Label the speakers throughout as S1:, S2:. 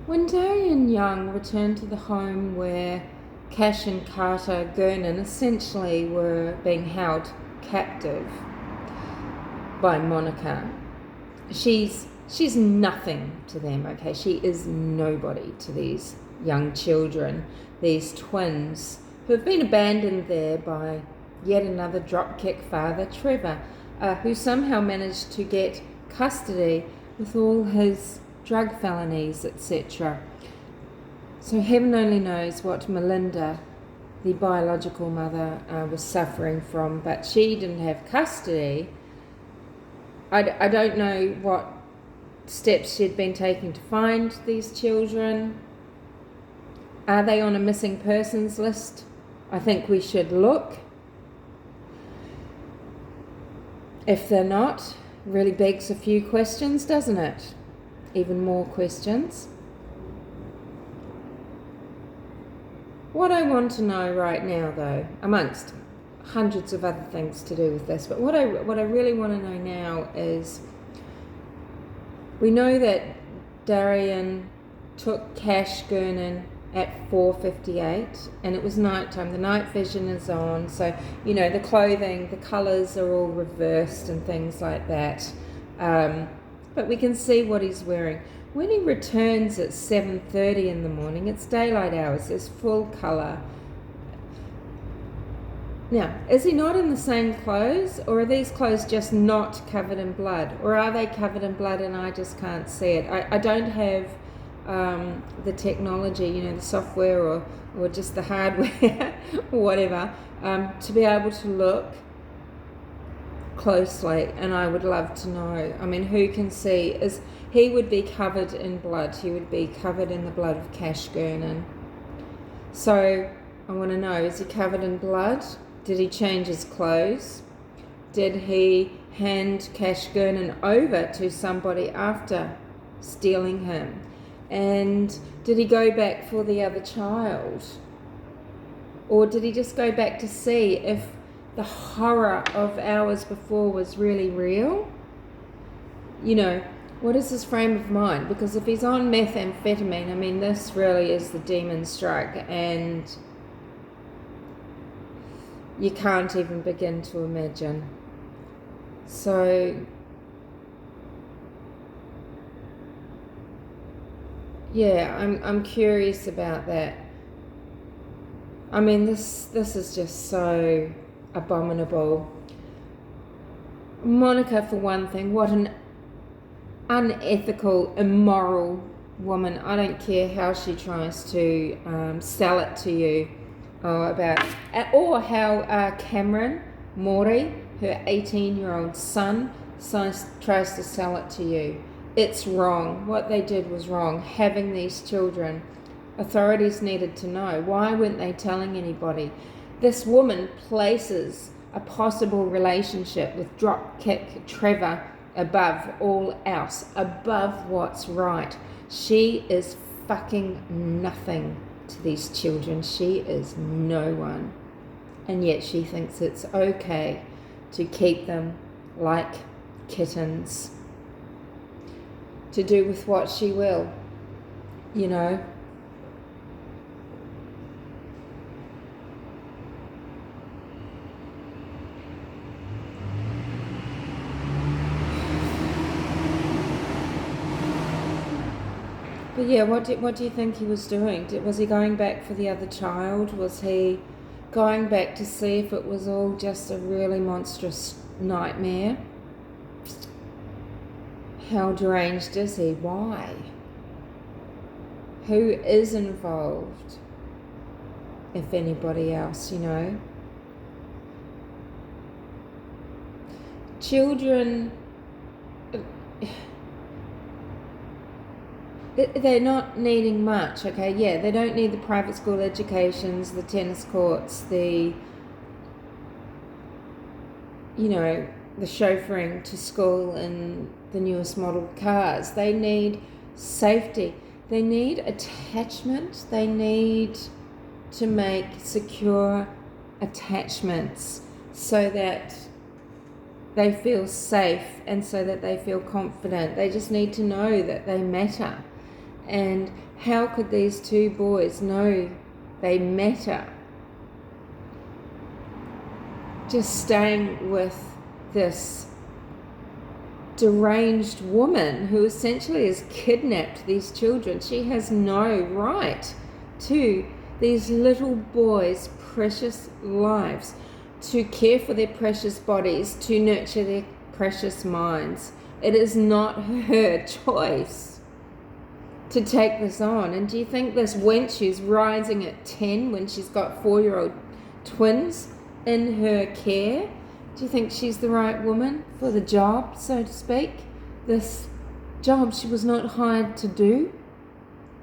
S1: When Darriyn Young returned to the home where Cash and Carter Gurnan essentially were being held captive by Monica, she's nothing to them, okay? She is nobody to these young children, these twins who have been abandoned there by yet another dropkick father, Trevor, who somehow managed to get custody with all his drug felonies, etc. So heaven only knows what Melinda, the biological mother, was suffering from, but she didn't have custody. I don't know what steps she'd been taking to find these children. Are they on a missing persons list? I think we should look. If they're not, really begs a few questions, doesn't it? Even more questions. What I want to know right now, though, amongst hundreds of other things to do with this, but what I really want to know now is, we know that Darriyen took Cash Gurnan at 4:58, and it was nighttime. The night vision is on, so the clothing, the colours are all reversed and things like that. But we can see what he's wearing. When he returns at 7:30 in the morning, it's daylight hours, there's full colour. Now, is he not in the same clothes, or are these clothes just not covered in blood? Or are they covered in blood and I just can't see it? I don't have the technology, the software or just the hardware or whatever, to be able to look closely, and I would love to know. I mean, who can see? He would be covered in blood. He would be covered in the blood of Cash Gurnan. So I want to know, is he covered in blood? Did he change his clothes? Did he hand Cash Gurnan over to somebody after stealing him? And did he go back for the other child? Or did he just go back to see if the horror of hours before was really real? What is his frame of mind? Because if he's on methamphetamine, I mean, this really is the demon strike, and you can't even begin to imagine. So yeah, I'm curious about that. I mean, this is just so abominable. Monica, for one thing, what an unethical, immoral woman. I don't care how she tries to sell it to you, or how Cameron Mori, her 18-year-old son, tries to sell it to you. It's wrong. What they did was wrong. Having these children, authorities needed to know. Why weren't they telling anybody? This woman places a possible relationship with dropkick Trevor above all else, above what's right. She is fucking nothing to these children. She is no one. And yet she thinks it's okay to keep them like kittens, to do with what she will, But yeah, what do you think he was doing? Was he going back for the other child? Was he going back to see if it was all just a really monstrous nightmare? How deranged is he? Why? Who is involved? If anybody else, Children, they're not needing much, okay? Yeah, they don't need the private school educations, the tennis courts, the chauffeuring to school in the newest model cars. They need safety. They need attachment. They need to make secure attachments so that they feel safe and so that they feel confident. They just need to know that they matter. And how could these two boys know they matter? Just staying with this deranged woman who essentially has kidnapped these children. She has no right to these little boys' precious lives, to care for their precious bodies, to nurture their precious minds. It is not her choice to take this on. And do you think this wench who's rising at 10 when she's got 4-year-old twins in her care, do you think she's the right woman for the job, so to speak? This job she was not hired to do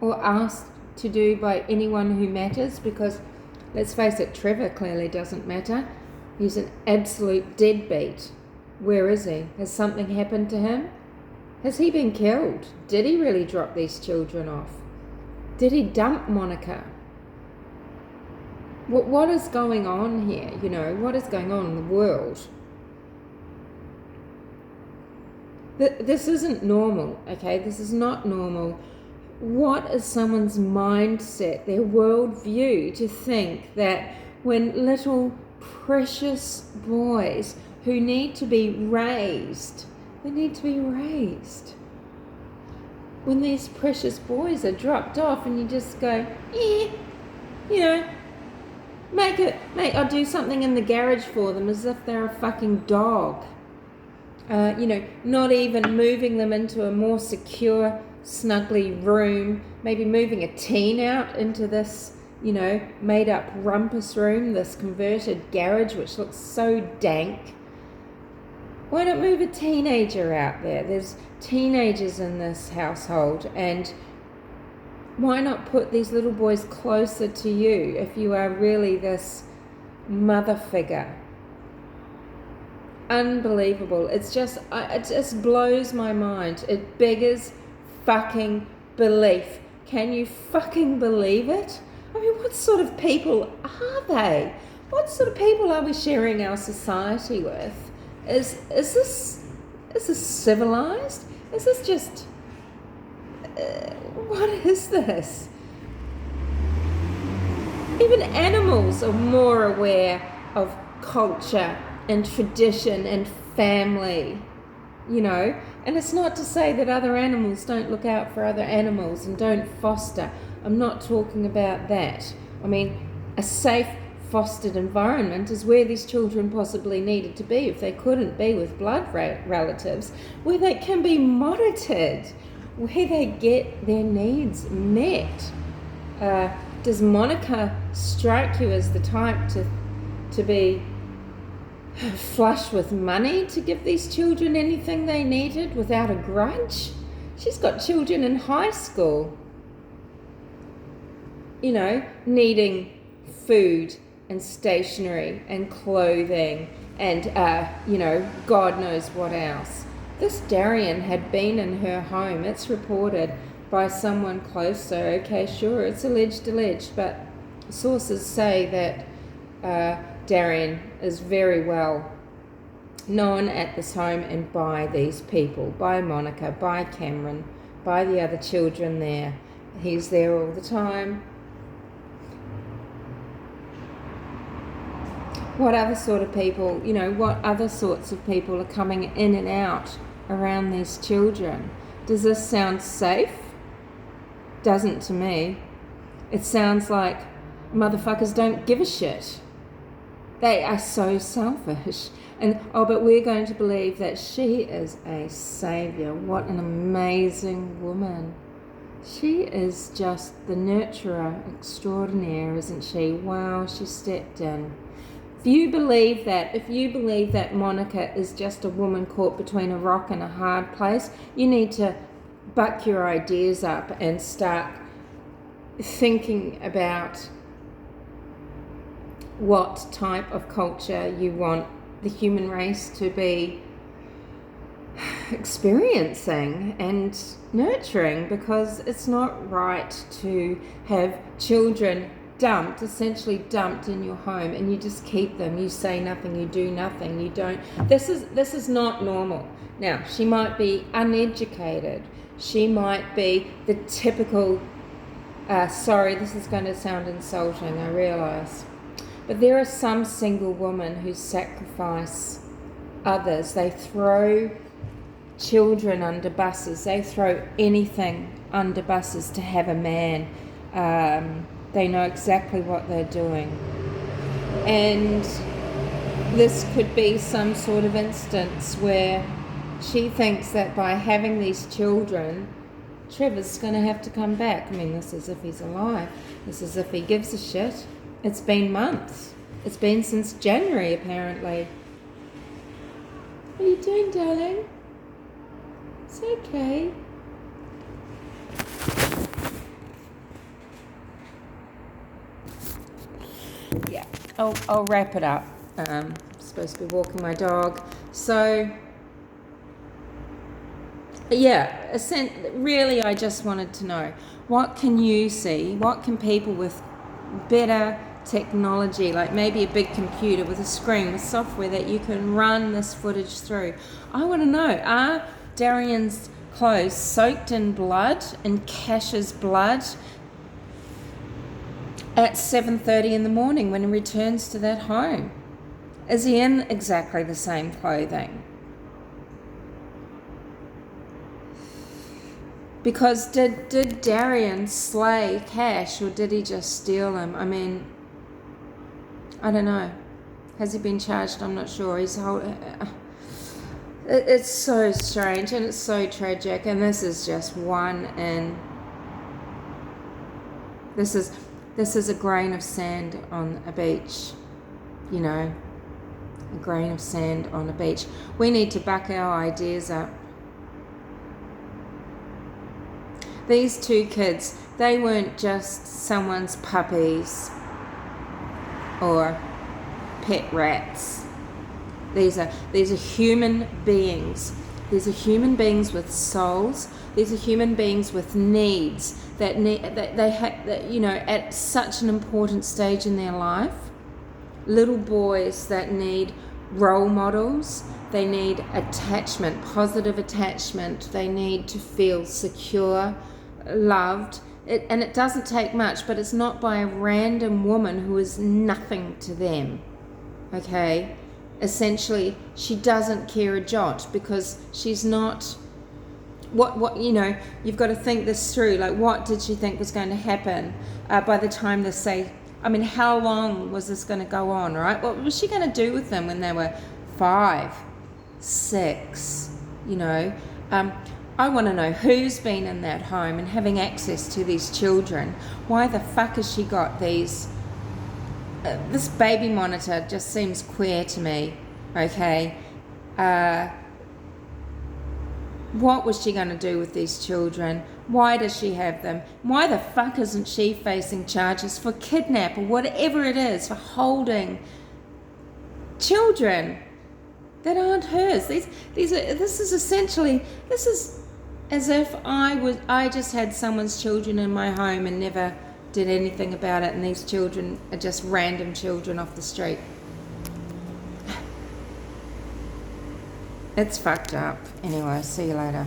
S1: or asked to do by anyone who matters, because let's face it, Trevor clearly doesn't matter. He's an absolute deadbeat. Where is he? Has something happened to him? Has he been killed? Did he really drop these children off? Did he dump Monica? What is going on here? You know, what is going on in the world? This isn't normal, okay? This is not normal. What is someone's mindset, their worldview, to think that when little precious boys who need to be raised, they need to be raised. When these precious boys are dropped off and you just go, you know, I'll do something in the garage for them as if they're a fucking dog. You know, not even moving them into a more secure, snuggly room, maybe moving a teen out into this, you know, made up rumpus room, this converted garage which looks so dank. Why not move a teenager out there? There's teenagers in this household, and why not put these little boys closer to you if you are really this mother figure? Unbelievable. It just blows my mind. It beggars fucking belief. Can you fucking believe it? I mean, what sort of people are they? What sort of people are we sharing our society with? Is this civilized? Is this just what is this? Even animals are more aware of culture and tradition and family, you know. And it's not to say that other animals don't look out for other animals and don't foster. I'm not talking about that. I mean, a safe fostered environment is where these children possibly needed to be if they couldn't be with blood relatives, where they can be monitored, where they get their needs met. Does Monica strike you as the type to be flush with money to give these children anything they needed without a grudge? She's got children in high school, you know, needing food and stationery and clothing and, you know, God knows what else. This Darriyen had been in her home. It's reported by someone close, so okay, sure, it's alleged, but sources say that Darriyen is very well known at this home and by these people, by Monica, by Cameron, by the other children there. He's there all the time. What other sort of people, you know, what other sorts of people are coming in and out around these children? Does this sound safe? Doesn't to me. It sounds like motherfuckers don't give a shit. They are so selfish. And, but we're going to believe that she is a saviour. What an amazing woman. She is just the nurturer extraordinaire, isn't she? Wow, she stepped in. If you believe that Monica is just a woman caught between a rock and a hard place, you need to buck your ideas up and start thinking about what type of culture you want the human race to be experiencing and nurturing, because it's not right to have children essentially dumped in your home, and you just keep them. You say nothing, you do nothing, you don't. This is not normal. Now, she might be uneducated. She might be the typical, sorry, this is going to sound insulting, I realise, but there are some single women who sacrifice others. They throw children under buses. They throw anything under buses to have a man. They know exactly what they're doing. And this could be some sort of instance where she thinks that by having these children, Trevor's going to have to come back. I mean, this is if he's alive. This is if he gives a shit. It's been months. It's been since January, apparently. What are you doing, darling? It's okay. Yeah, I'll wrap it up. I'm supposed to be walking my dog. So, yeah, really I just wanted to know, what can you see? What can people with better technology, like maybe a big computer with a screen, with software that you can run this footage through? I want to know, are Darriyen's clothes soaked in blood, in Cash's blood, at 7:30 in the morning when he returns to that home? Is he in exactly the same clothing? Because did Darriyen slay Cash, or did he just steal him? I mean, I don't know. Has he been charged? I'm not sure. It's so strange and it's so tragic, and this is just one, and this is a grain of sand on a beach, you know, a grain of sand on a beach. We need to buck our ideas up. These two kids, they weren't just someone's puppies or pet rats. These are human beings. These are human beings with souls. These are human beings with needs that you know, at such an important stage in their life. Little boys that need role models. They need attachment, positive attachment. They need to feel secure, loved. And it doesn't take much, but it's not by a random woman who is nothing to them. Okay? Essentially, she doesn't care a jot, because she's not... What you know, you've got to think this through. Like, what did she think was going to happen by the time they say... I mean, how long was this going to go on, right? What was she going to do with them when they were 5, 6, you know? I want to know who's been in that home and having access to these children. Why the fuck has she got these... this baby monitor just seems queer to me, okay? What was she going to do with these children? Why does she have them? Why the fuck isn't she facing charges for kidnap or whatever it is, for holding children that aren't hers? This is as if I just had someone's children in my home and never did anything about it, and these children are just random children off the street. It's fucked up. Anyway, see you later.